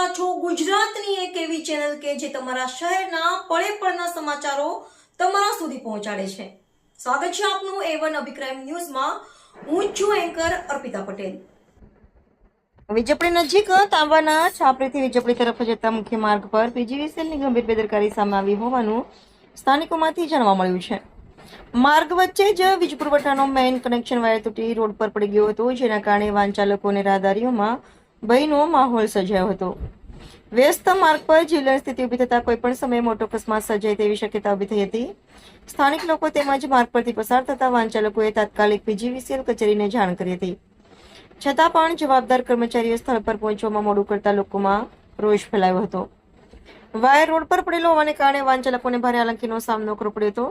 રહ્યા છો ગુજરાતની એક એવી ચેનલ કે જે તમારા શહેરના પળે પળના સમાચારો તમારા સુધી પહોંચાડે છે। સ્વાગત છે આપનું A1 અભિક્રાઇમ ન્યૂઝમાં। હું છું એન્કર અર્પિતા પટેલ। વીજપડી નજીક તાંબાના છાપરીથી વીજપડી તરફ જતા મુખ્ય માર્ગ પર પીજીવીસીએલની ગંભીર બેદરકારી સામે આવી હોવાનું સ્થાનિકોમાંથી જાણવા મળ્યું છે। માર્ગ વચ્ચે જ વીજ પુરવઠાનો મેઇન કનેક્શન વાયર તૂટી રોડ પર પડી ગયો હતો, જેના કારણે વાહન ચાલકો અને રાહદારીઓમાં ભયનો માહોલ સર્જાયો હતો। વ્યસ્ત માર્ગ પર જીવલેણ સ્થિતિ ઊભી થતા કોઈ પણ સમયે મોટો અકસ્માત સર્જાય તેવી શક્યતા ઊભી થઈ હતી। સ્થાનિક લોકો તેમજ માર્ગ પરથી પસાર થતા વાહન ચાલકોએ તાત્કાલિક પીજીવીસીએલ કચેરીને જાણ કરી હતી, છતાં પણ જવાબદાર કર્મચારીઓ સ્થળ પર પહોંચવામાં મોડું કરતા લોકોમાં રોષ ફેલાયો હતો। વાયર રોડ પર પડેલો હોવાને કારણે વાહન ચાલકોને ભારે હાલાકીનો સામનો કરવો પડ્યો હતો।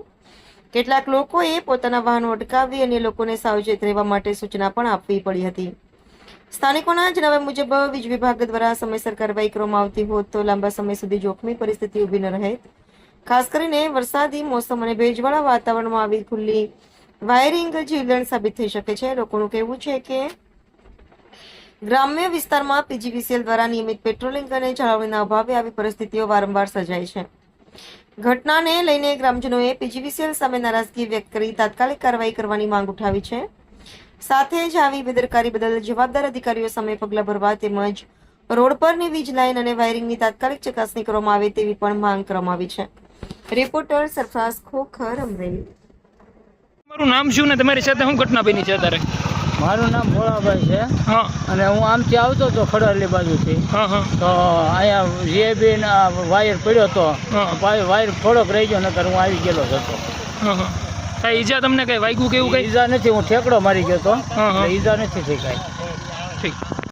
કેટલાક લોકોએ પોતાના વાહનો અટકાવી અન્ય લોકોને સાવચેત રહેવા માટે સૂચના પણ આપવી પડી હતી। સ્થાનિકોના જણાવ્યા મુજબ વીજ વિભાગ દ્વારા સમયસર કાર્યવાહી કરવામાં આવતી હોત તો લાંબા સમય સુધી જોખમી પરિસ્થિતિ ઊભી ન રહે। ખાસ કરીને વરસાદી મોસમ અને ભેજવાળા વાતાવરણમાં આવી ખુલ્લી વાયરિંગ જીવલેણ સાબિત થઈ શકે છે। લોકોનું કહેવું છે કે ગ્રામ્ય વિસ્તારમાં પીજીવીસીએલ દ્વારા નિયમિત પેટ્રોલિંગ અને જાળવણીના અભાવે આવી પરિસ્થિતિઓ વારંવાર સર્જાય છે। ઘટનાને લઈને ગ્રામજનોએ પીજીવીસીએલ સામે નારાજગી વ્યક્ત કરી તાત્કાલિક કાર્યવાહી કરવાની માંગ ઉઠાવી છે। સાથે જ આવી બેદરકારી બદલ જવાબદાર અધિકારીઓ સામે પગલાં ભરવા તેમજ રોડ પરની વીજ લાઇન અને વાયરિંગની તાત્કાલિક ચકાસણી કરવામાં આવે તેવી પણ માંગ કરવામાં આવી છે। રિપોર્ટર સરફરાઝ ખોખર, અમરેલી। તમારું નામ શું ને તમારી સાથે શું ઘટના બની છે અત્યારે? મારું નામ ભોળાભાઈ છે। હા અને હું આમથી આવતો હતો ખડરલી બાજુથી, હા હા તો અહીંયા જીએબી ના વાયર પડ્યો હતો, વાયર થોડોક રહી ગયો, નકર હું આવી ગયેલો જ હતો। હા હા કઈ ઈજા તમને કઈ વાગ્યું કે એવું કઈ? ઈજા નથી, હું ઠેકડો મારી ગયો હતો, હા, હા. ઈજા નથી થઈ કાંઈ। ઠીક।